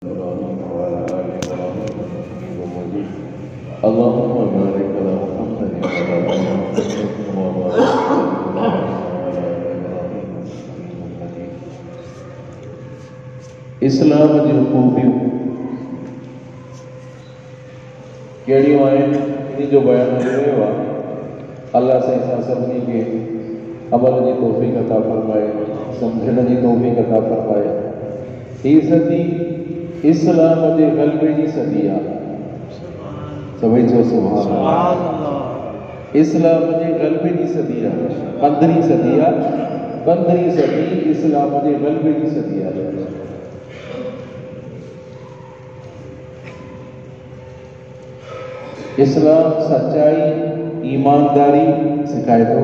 إبراهيم وعلى آل إبراهيم إنك حميد مجيد. اللهم بارك على محمد وعلى آل محمد كما باركت على إبراهيم وعلى آل إبراهيم إنك حميد مجيد. इस्लाम जूं खूबियूं कहिड़ियूं आहिनि इन जो बयानु कयो आहे। अल्लाह से असां सभिनी खे अमल जी तौफ़ीक़ अता फ़रमाए, सम्झण जी तौफ़ीक़ अता फ़रमाए। ही सदी इस्लाम जे ग़लबे जी सदी आहे। सभई चओ सुभान अल्लाह। इस्लाम जे ग़लबे जी सदी आहे। 15वीं सदी आहे। 15वीं सदी इस्लाम जे ग़लबे जी सदी आहे। इस्लाम सच्चाई, ईमानदारी सिखाए थो,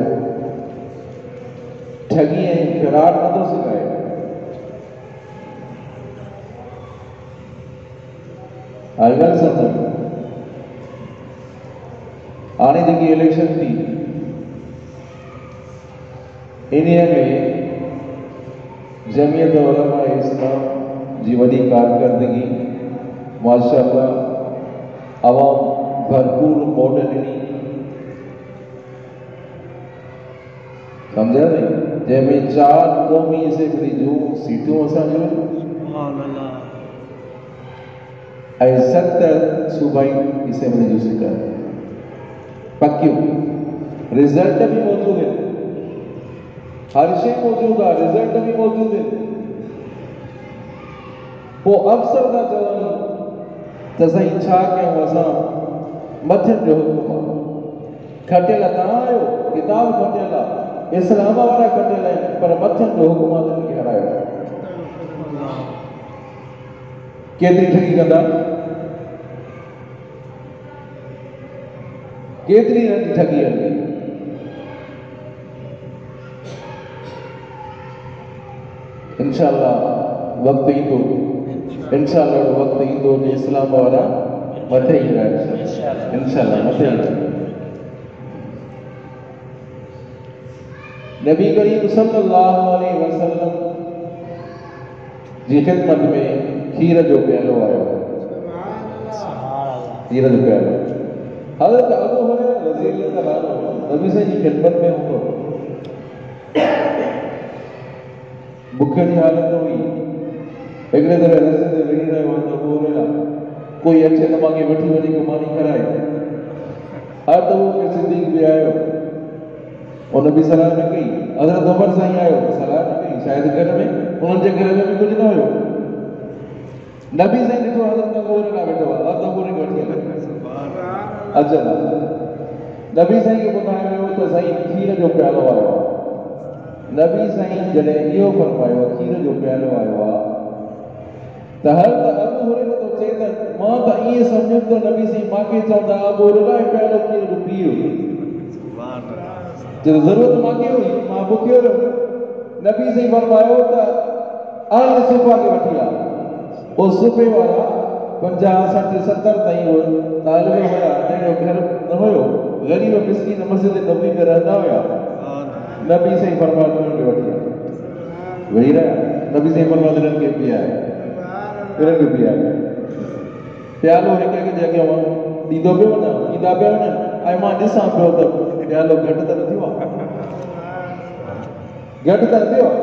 ठगी ऐं फिराड नथो सिखाए। अगर समझ हाणे जेकी इलेक्शन थी इन्हीअ में जमियत उलमा इस्लाम जी वॾी कारकर्दगी माशाअल्लाह अवाम भरपूर वोट ॾिनी। सम्झा नहीं जंहिंमें 4 क़ौमी असेंबली जूं सीटूं असांजूं ऐं 7 सूबाई असेंबली जूं सीटां पकियूं। रिज़ल्ट भी मौजूद है, हर शइ मौजूद आहे, रिज़ल्ट भी मौजूद है। पोइ अफ़सर था चवनि त साईं छा कयूं असां, मथियुनि जो हुकुम आहे, खटियल तव्हां आहियो, किताब खटियल आहे, इस्लाम वारा खटियल आहिनि, पर मथियुनि जो हुकुम आहे खे हरायो। केतिरी ठगी कंदा, केतिरी ठगी हलंदी। इंशाअल्लाह वक़्तु ईंदो, इंशाअल्लाह वक़्तु ईंदो जो इस्लाम वारा मथे ईंदा, इंशाअल्लाह मथे ईंदा। नबी करीम सल्लल्लाहु अलैहि वसल्लम जी ख़िदमत में खीर जो प्यालो आयो। खीर जो प्यालो हज़रत अबू हुरैरा रज़ियल्लाहु अन्हु नबी साईं जी ख़िदमत में हूंदो। बुखे जी हालत हुई, हिकिड़े दफ़े रस्ते ते वेही रहियो त अबू हुरैरा कोई अचे त मांखे वठी वञी घुमानी कराए। हर दफ़ो के सिद्दीक़ बि आयो, और नबी सलाह न कई। हज़रत उमर साईं आयो, सलाह न कई, शायदि घर में उन्हनि जे घर में बि कुझु न हुयो। नबी साईं ॾिठो हज़रत अबू हुरैरा वेठो आहे, हर दफ़ो वठी हले अचनि। नबी साईं खे ॿुधायो वियो त साईं खीर जो प्यालो आयो आहे। नबी साईं जॾहिं इहो फरमायो खीर जो प्यालो आयो आहे त हर त अबू हुरैरा तो चए त मां त ईअं सम्झुमि त नबी साईं मूंखे चवंदा अबू हुरैरा प्यालो खीर जो पीओ, जो ज़रूरत मूंखे हुई, मां बुखियो रहियो। नबी साईं फरमायो त आल सुफ़ा खे वठी आ। उहो सुफ़े वारा 50, 60, 70 ताईं उहे तालिब हुया, जंहिंजो घर न हुयो, ग़रीब मिस्कीन मस्जिद नबी में रहंदा हुया। नबी साईं फरमायो उन्हनि खे वठी आ, वेही रहिया। नबी साईं फरमायो उन्हनि खे पीआरे, उन्हनि खे पीआरे। प्यालो हिक हिक जे अॻियां ॾींदो पियो वञा, ॾींदा पिया वञनि, ऐं मां ॾिसां पियो त प्यालो घटि त न थियो आहे, घटि त न थियो आहे।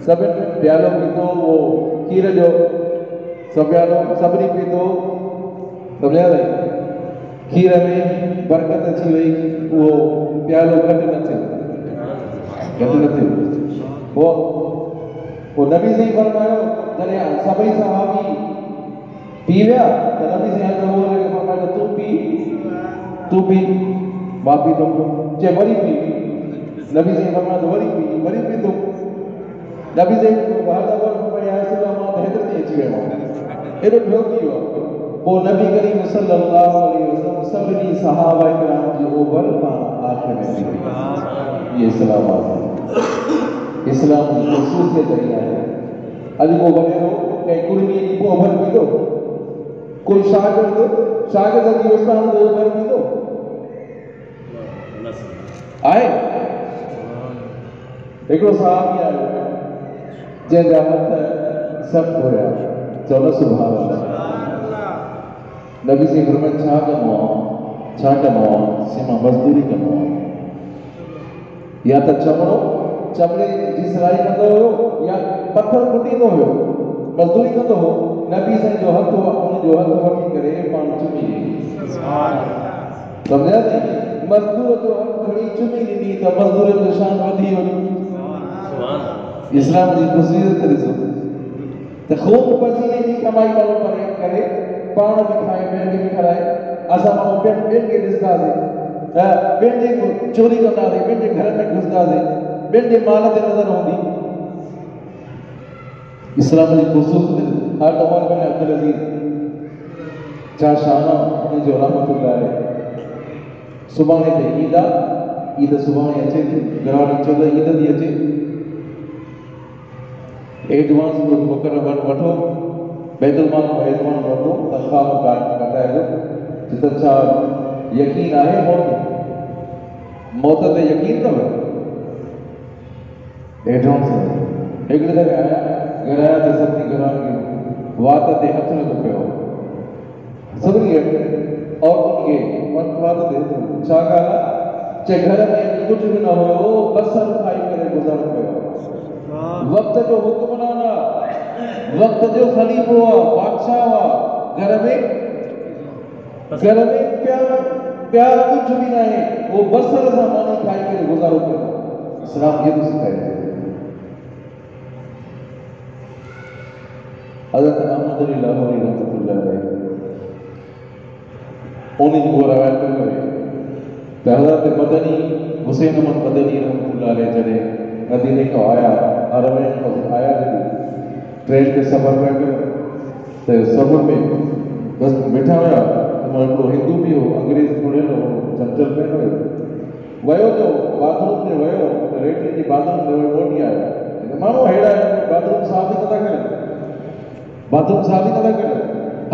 सभिनि प्यालो पीतो, उहो खीर जो प्यालो सभिनी पीतो। सम्झा न, खीर में बरकत अची वई, उहो प्यालो घटि न थियो। पोइ नबी साईं फरमायो जॾहिं सभई सहाबी पी विया त नबी साईं फरमायो तूं पी, मां पीतुमि। चए वरी पी, नबी साईं फरमायो वरी पी, वरी पीतुमि। नबी साईं मां त हेतिरे ताईं अची वियो आहियां, हेॾो ॿियो थी वियो आहे। पोइ नबी करीम सल्लल्लाहु अलैहि वसल्लम सभिनी सहाबा किराम जी ओभर खां आख़िर में थी वई। ये इस्लाम आहे, इस्लाम जी ख़ुसूसियत इहा आहे। अॼु को वॾेरो कंहिं कुड़मीअ जी ओभर पीतो, कोई शागिर्द जी उस्ताद जो ओभर पीतो आहे। हिकिड़ो सहाबी आयो, जंहिंजा हथ सभु हुया चवंदा सुभाणे नबी से फरमाया छा कंदो मां मज़दूरी कंदो या त चमड़े जी सिलाई कंदो हुयो या पत्थर कुटींदो हुयो मज़दूरी कंदो हो नबी साईं जो हथ उनजो हथ वठी करे पाण चुमी सम्झा थी मज़दूर जो हथ खणी चुमी ॾिनी त मज़दूर जो शान वधी वियो इस्लाम जी ख़ुशियत ॾिसो त ख़ून पसीने जी कमाई वारो करे करे पाण बि खाए ॿियनि खे बि खाराए असां माण्हू ॿियनि खे ॾिसंदासीं ॿियनि जी चोरी कंदासीं ॿियनि जे घर में घुसंदासीं ॿियनि जे माल ते नज़र हूंदी इस्लाम जी ख़ुशूसियत हर उमर बिन अब्दुल अज़ीज़ छा शान उनजो रहमतुल्लाह अलैह सुभाणे ते ईद सुभाणे अचे थी घरवारी 14 ईद थी अचे एडवांस मुकरर वठो बैतुल माल में एडवांस वठो तनख़्वाह कटाइजो जिते छा यकीन आहे मौत ते यकीन अथव एडवांस हिकिड़े दफ़े आया घर आया त सभिनी घरवारनि खे वात ते हथ लॻो पियो सभिनी खे औरतुनि खे वात ते छा ॻाल्हि आहे घर में कुझु बि न हुयो बसर खाई करे गुज़ारो पियो वक्त जो हुक्मरान वक्त जो खलीफो बादशाह घर में प्यार कुछ भी ना है वो बसर सा मानी खाई करे गुजारो कर इस्लाम ये तो सिखाए हज़रत अहमद लाहौरी रहमतुल्लाह अलैह उन्हीं को रवायत करे हज़रत मदनी हुसैन अहमद मदनी रहमतुल्लाह अलैह जॾहिं मदीने को आया अरबैन को आया ट्रेन के सफ़र में तो सफ़र में बस बैठा हुआ हिकिड़ो हिंदू बि हो अंग्रेज पढ़ियल हो चंचल में वियो जो बाथरूम में वियो लेट्रिन जी बाथरूम में मोटी आयो माण्हू अहिड़ा बाथरूम साफ़ ई नथा कनि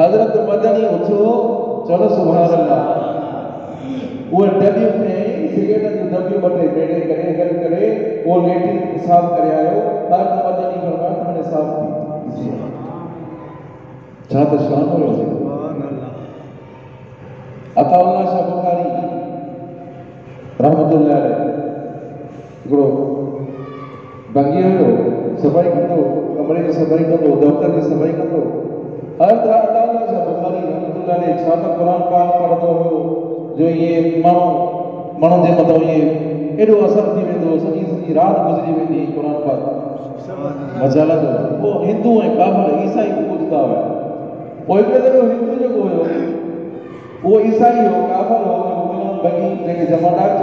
हज़रत मदनी उथियो चलो सुभाणे अल्लाह उहे डबियूं खईं सिगरेट जूं डबियूं ॿ टे मेड़े करे गॾु करे उहो लेट्रिन साफ़ करे आयो हज़रत मदनी फरमाया हाणे साफ़ थी छा त शान हुयो अताउल्लाह शाह बुखारी रहमतुल्लाह अलैह हिकिड़ो बंगी हुयो सफ़ाई कंदो कमरे जी सफ़ाई कंदो दफ़्तर जी सफ़ाई कंदो अताउल्लाह शाह बुखारी रहमतुल्लाह अलैह छा त क़ुरान पाक पढ़ंदो हुयो जो ये माण्हू जे मथां ये एॾो असर थी वेंदो सॼी राति गुज़री वेंदी क़ुरान पाक मजाला जो पोइ हिंदू ऐं काफ़िर ईसाई पूॼंदा हुया पोइ हिकिड़े दफ़े हिंदू जेको हुयो वो ईसाई हो काफिर हो गुलाम बगी जेके जमादार च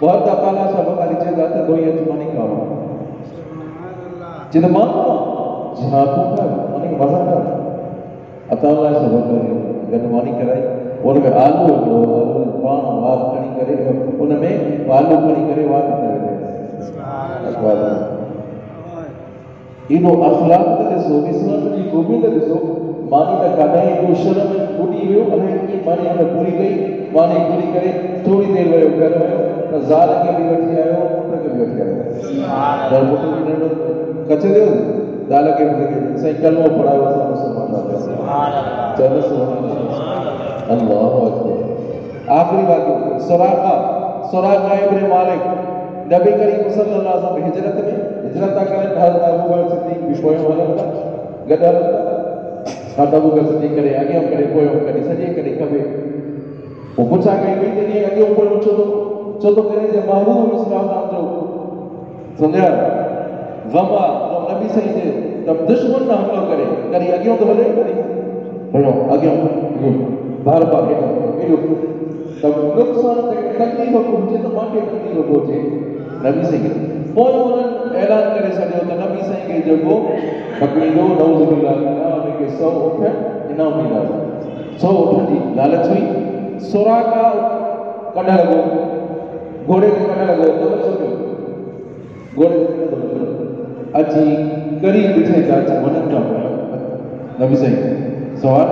बहुत ताला सब खाली चे जाते दो ये मानी का जिन मानो जिहाद का मानी मजा का अताला सब करे गनवानी कराई और में आलू पान वात खणी करे उन में आलू खणी करे वात करे सुभान अल्लाह इनो अखलाक ते ॾिसो इस्लाम जी खूबी ते ॾिसो मानी त कॾहिं को शर्म ॿुॾी वियो अने की मानी हुन पूरी कई मानी पूरी करे थोड़ी देर वियो घर वियो त ज़ाल खे बि वठी आयो पुट खे बि वठी आयो त पुट बि नंढो कचरियो ज़ाल खे बि साईं कलमो पढ़ायो असां मुस्लमान था सुभान अल्लाह अल्लाहु अकबर आखिरी बात सुराका इब्न मालिक नबी करीम सल्लल्लाहु अलैहि वसल्लम हिजरत था करें हज़रत अबू बकर सिद्दीक़ भी पोयों हलनि था गॾु हलनि था हज़रत अबू बकर सिद्दीक़ करे अॻियां करे पोयों करे सॼे करे खबे पोइ पुछा कई वई त ईअं अॻियां पोयों छो थो करे जे महबूब इस्लाम नाम जो सम्झा वमा नबी साईं जे त दुश्मन न हमलो करे अॻियां थो हले पोयों अॻियां बार बार एॾो त नुक़सान तकलीफ़ पहुचे त मांखे तकलीफ़ पहुचे नबी साईं पोइ उन्हनि ऐलान करे छॾियो त नबी साईं खे जेको पकड़ींदो नऊज़ बिल्लाह उनखे 100 ऊठ इनाम ॾींदासीं 100 ऊठ जी लालच हुई सुराका कढण लॻो घोड़े खे कढण लॻो त छो कयो घोड़े खे अची करीब ॾिठे त अची वञनि था नबी साईं सवाल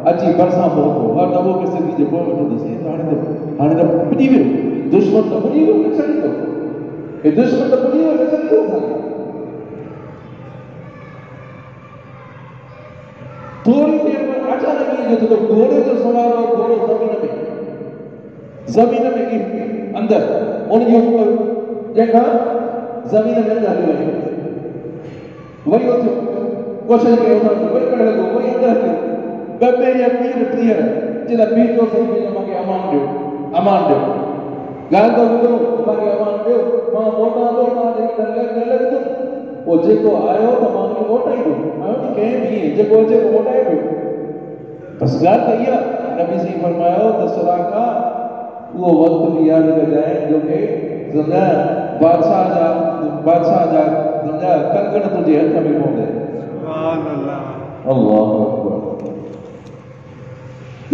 अची बरसां पहुतो हर दफ़ो के सिंधी जे पोइ वठंदुसि हाणे त पुॼी वियो दुश्मन त पुॼी वियो न छॾींदो हे दुश्मन त पुॼी वियो न छॾींदो थोड़ी देर में अचानक ये जो घोड़े जो सवार और घोड़ो जमीन में अंदर उन जो जगह जमीन में अंदर हलियो वही होतो कोशिश कयो उन्होंने वही कर लॻो वही अंदर हलियो गमे या पीर क्लियर जिला पीर जो सही में मूंखे अमान ॾियो ॻाल्हि तो ॿुधो मूंखे अमान ॾियो मां मोटा तो लॻ वो जेको आयो त मां उनखे मोटाईंदुमि मां कंहिं बि जेको अचे मोटाए पियो बस ॻाल्हि त इहा नबी साईं फरमायो त सुराका वो वक्त भी याद कजाए जो के समझा बादशाह जा समझा कंकण तुझे हथ में होंदे सुभान अल्लाह अल्लाहु अकबर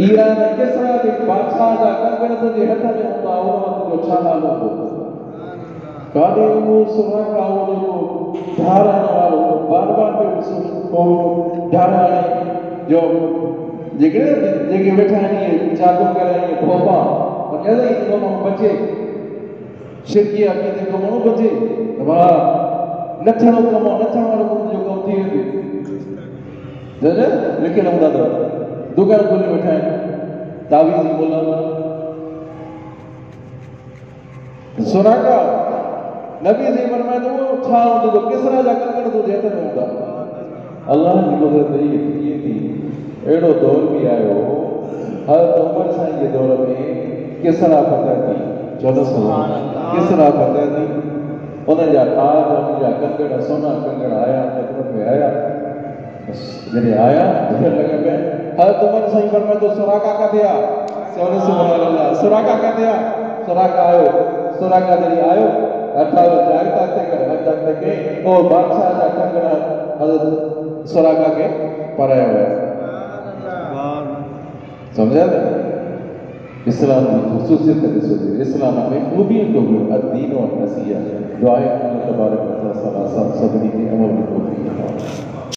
ईरान किसरा के बादशाह जा कंकण तुझे हथ में होंदा वो वक्त जो छा हाल होंदो कादे वो सुराका वो जो धारण वालो बार-बार पे धारण जो जेके बैठा आहिनि चाकू करे भोपा और कहते हैं कि हम बचे शिरकी अकीदे को मनो बचे वाह नथणो कमो नथण वारो कम जो कम थी वेंदो जने लिखियल हूंदा अथव दुकान खोले वेठा आहिनि तावीज़ी मुल्ला सुराका नबी जी फरमायो वो छा हूंदो तो किसरा जा कंकण तुझे हथ में हूंदा अल्लाह जी कुदरत ये थी एड़ो दौर भी आयो हज़रत उमर साईं जे दौर में किसरा फतह थी चलो सुभान अल्लाह किसरा फतह थी उन जा ताज उन जा कंकण सोना कंकण आया खिदमत में आया जॾहिं आया लॻा पिया हज़रत उमर साईं फरमायो तो सुराका काथे आ चलो सुभान अल्लाह सुराका काथे आ सुराका आयो सुराका जॾहिं आयो अठाव जागता ते कर हद तक के और बादशाह जा कंकण हज़रत सुराका के पराया हुआ समझा ना इस्लाम की खुसूसियत इस्लाम में खूबियत तो अदीन और नसीहत दुआएं अल्लाह तबारक व तआला सभी के अमल में